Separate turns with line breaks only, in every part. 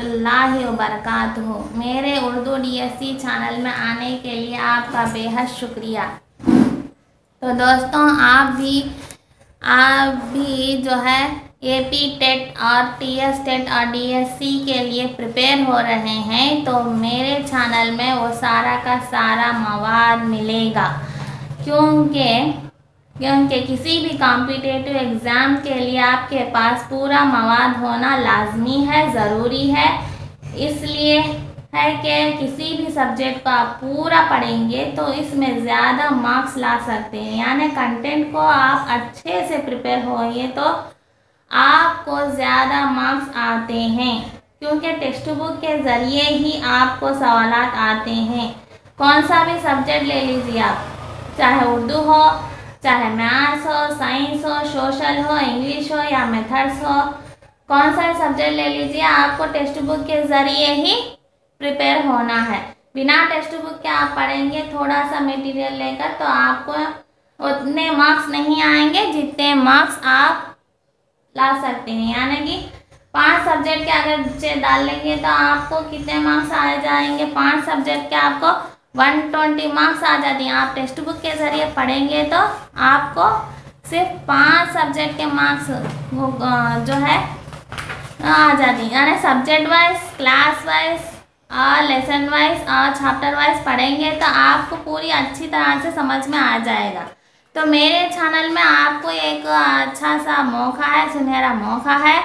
रहमतुल्लाहि व बरकातुहू। मेरे उर्दू डीएससी चैनल में आने के लिए आपका बेहद शुक्रिया। तो दोस्तों आप भी जो है एपी टेट और टीएस टेट और डीएससी के लिए प्रिपेयर हो रहे हैं तो मेरे चैनल में वो सारा का सारा मवाद मिलेगा, क्योंकि किसी भी कॉम्पिटिटिव एग्ज़ाम के लिए आपके पास पूरा मवाद होना लाजमी है, ज़रूरी है। इसलिए है कि किसी भी सब्जेक्ट को आप पूरा पढ़ेंगे तो इसमें ज़्यादा मार्क्स ला सकते हैं, यानी कंटेंट को आप अच्छे से प्रिपेयर होइए तो आपको ज़्यादा मार्क्स आते हैं, क्योंकि टेक्स्ट बुक के ज़रिए ही आपको सवालात आते हैं। कौन सा भी सब्जेक्ट ले लीजिए आप, चाहे उर्दू हो, चाहे मैथ्स हो, साइंस हो, सोशल हो, इंग्लिश हो या मेथड्स हो, कौन सा सब्जेक्ट ले लीजिए, आपको टेक्स्ट बुक के ज़रिए ही प्रिपेयर होना है। बिना टेक्स्ट बुक के आप पढ़ेंगे थोड़ा सा मटेरियल लेकर तो आपको उतने मार्क्स नहीं आएंगे जितने मार्क्स आप ला सकते हैं। यानी कि 5 सब्जेक्ट के अगर डाल लेंगे तो आपको कितने मार्क्स आ जाएंगे, 5 सब्जेक्ट के आपको 120 मार्क्स आ जाते हैं। आप टेक्स्ट बुक के ज़रिए पढ़ेंगे तो आपको सिर्फ 5 सब्जेक्ट के मार्क्स जो है आ जाती हैं। यानी सब्जेक्ट वाइज, क्लास वाइज और लेसन वाइज और चैप्टर वाइज पढ़ेंगे तो आपको पूरी अच्छी तरह से समझ में आ जाएगा। तो मेरे चैनल में आपको एक अच्छा सा मौका है, सुनहरा मौका है,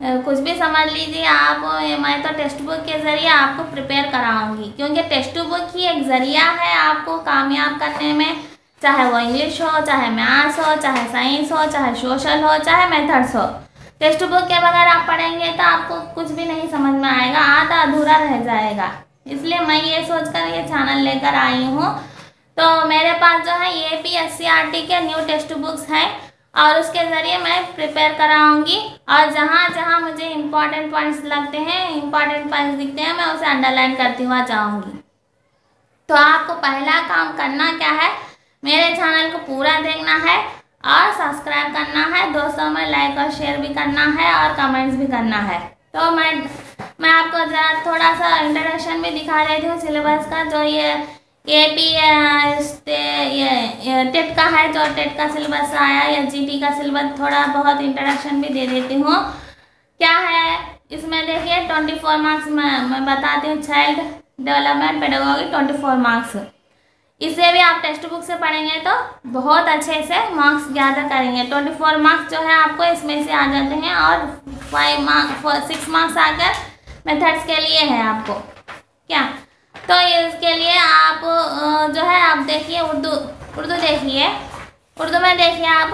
कुछ भी समझ लीजिए आप। मैं तो टेक्स्ट बुक के ज़रिए आपको प्रिपेयर कराऊंगी, क्योंकि टेक्स्ट बुक ही एक ज़रिया है आपको कामयाब करने में, चाहे वो इंग्लिश हो, चाहे मैथ्स हो, चाहे साइंस हो, चाहे सोशल हो, चाहे मेथड्स हो। टेक्स्ट बुक के बगैर आप पढ़ेंगे तो आपको कुछ भी नहीं समझ में आएगा, आधा अधूरा रह जाएगा। इसलिए मैं ये सोचकर ये चैनल लेकर आई हूँ। तो मेरे पास जो है APSCRT के न्यू टेक्स्ट बुक्स हैं और उसके ज़रिए मैं प्रिपेयर कराऊंगी, और जहाँ जहाँ मुझे इम्पॉर्टेंट पॉइंट्स लगते हैं, इम्पॉर्टेंट पॉइंट्स दिखते हैं, मैं उसे अंडरलाइन करती हुआ जाऊँगी। तो आपको पहला काम करना क्या है, मेरे चैनल को पूरा देखना है और सब्सक्राइब करना है, दोस्तों में लाइक और शेयर भी करना है और कमेंट्स भी करना है। तो मैं आपको ज़रा थोड़ा सा इंट्रोडक्शन भी दिखा देती हूँ सिलेबस का। जो ये टेट का है, जो टेट का सिलेबस आया या GT का सिलेबस, थोड़ा बहुत इंट्रोडक्शन भी दे देती हूँ। क्या है इसमें देखिए 24 मार्क्स मैं बताती हूँ। चाइल्ड डेवलपमेंट पेडागोगी 24 मार्क्स, इसे भी आप टेक्स्ट बुक से पढ़ेंगे तो बहुत अच्छे से मार्क्स गैदर करेंगे। 24 मार्क्स जो है आपको इसमें से आ जाते हैं, और 6 मार्क्स आकर मेथड्स के लिए है आपको क्या। तो इसके लिए आप जो है आप देखिए उर्दू देखिए, उर्दू में देखिए आप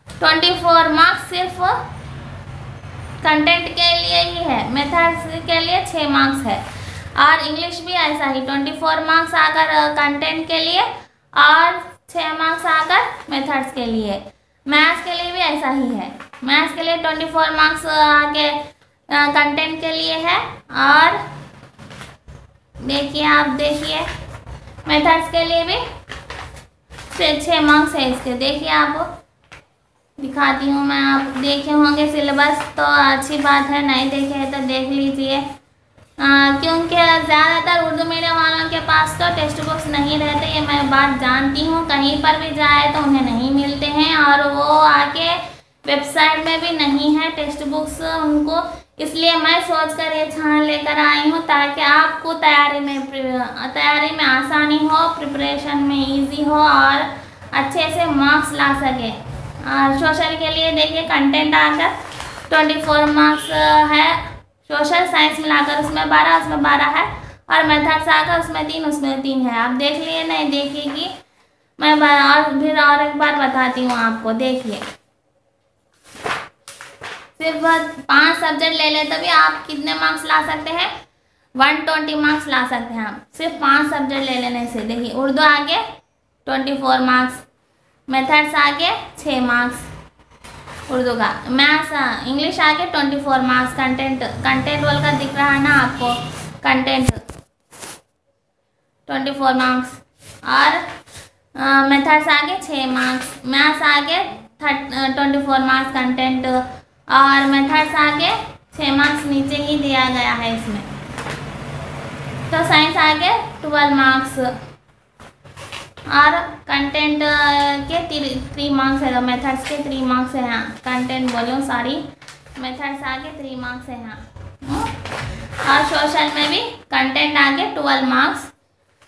24 मार्क्स सिर्फ कंटेंट के लिए ही है, मेथड्स के लिए 6 मार्क्स है, और इंग्लिश भी ऐसा ही 24 मार्क्स आकर कंटेंट के लिए और 6 मार्क्स आकर मेथड्स के लिए। मैथ्स के लिए भी ऐसा ही है, मैथ्स के लिए 24 मार्क्स आके कंटेंट के लिए है, और देखिए आप देखिए मेथड्स के लिए भी 6 मार्क्स है इसके। देखिए आप दिखाती हूँ मैं, आप देखे होंगे सिलेबस तो अच्छी बात है, नहीं देखे है तो देख लीजिए, क्योंकि ज़्यादातर उर्दू मीडियम वालों के पास तो टेक्स्ट बुक्स नहीं रहते, ये मैं बात जानती हूँ। कहीं पर भी जाए तो उन्हें नहीं मिलते हैं, और वो आके वेबसाइट में भी नहीं है टेक्स्ट बुक्स उनको। इसलिए मैं सोचकर ये चैनल लेकर आई हूँ ताकि आपको तैयारी में आसानी हो, प्रिपरेशन में इजी हो और अच्छे से मार्क्स ला सके। और सोशल के लिए देखिए कंटेंट आकर 24 मार्क्स है, सोशल साइंस मिलाकर उसमें 12 है, और मेथड्स आकर उसमें 3 है। आप देख लिए, नहीं देखिएगी मैं और एक बार बताती हूँ आपको। देखिए सिर्फ 5 सब्जेक्ट ले लें तभी आप कितने मार्क्स ला सकते हैं, 120 मार्क्स ला सकते हैं आप सिर्फ 5 सब्जेक्ट ले लेने से। देखिए उर्दू आगे 24 मार्क्स, मेथड्स आगे 6 मार्क्स उर्दू का, मैथ्स इंग्लिश आगे 24 मार्क्स, कंटेंट वाल का दिख रहा है ना आपको, कंटेंट 24 मार्क्स, और मेथड्स आगे 6 मार्क्स, मैथ्स आगे 24 मार्क्स कंटेंट, और मेथड्स आगे 6 मार्क्स नीचे ही दिया गया है इसमें। तो साइंस आ गए 12 मार्क्स और कंटेंट के 3 मार्क्स है। तो मेथड्स के 3 मार्क्स है यहाँ। कंटेंट बोलो सॉरी, मेथड्स आगे 3 मार्क्स है यहाँ। और सोशल में भी कंटेंट आगे 12 मार्क्स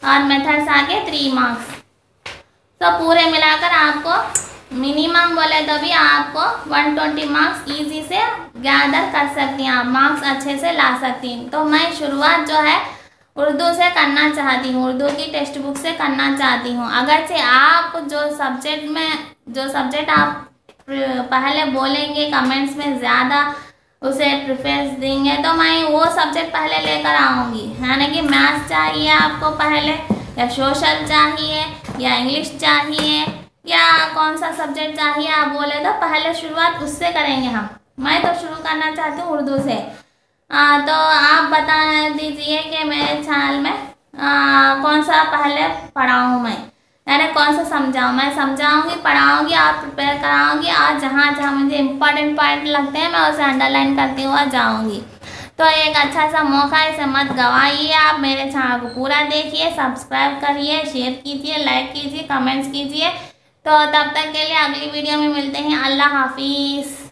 और मेथड्स आगे 3 मार्क्स। तो पूरे मिलाकर आपको मिनिमम बोले तो भी आपको 120 मार्क्स इजी से गैदर कर सकती हैं, आप मार्क्स अच्छे से ला सकती हैं। तो मैं शुरुआत जो है उर्दू से करना चाहती हूँ, उर्दू की टेक्स्ट बुक से करना चाहती हूँ। अगर से आप जो सब्जेक्ट आप पहले बोलेंगे कमेंट्स में ज़्यादा उसे प्रेफरेंस देंगे तो मैं वो सब्जेक्ट पहले लेकर आऊँगी। यानी कि मैथ्स चाहिए आपको पहले, या सोशल चाहिए, या इंग्लिश चाहिए, या कौन सा सब्जेक्ट चाहिए आप बोले तो पहले शुरुआत उससे करेंगे हम। मैं तो शुरू करना चाहती हूँ उर्दू से। तो आप बता दीजिए कि मेरे चैनल में कौन सा पहले पढ़ाऊँ मैं, यानी कौन सा समझाऊँ। मैं समझाऊँगी, पढ़ाऊँगी, आप प्रिपेयर कराऊँगी और जहाँ जहाँ मुझे इम्पोर्टेंट पॉइंट लगते हैं मैं उसे अंडरलाइन करती हुआ जाऊँगी। तो एक अच्छा सा मौका है, इसे मत गवाइए। आप मेरे चैनल को पूरा देखिए, सब्सक्राइब करिए, शेयर कीजिए, लाइक कीजिए, कमेंट्स कीजिए। तो तब तक के लिए अगली वीडियो में मिलते हैं। अल्लाह हाफिज़।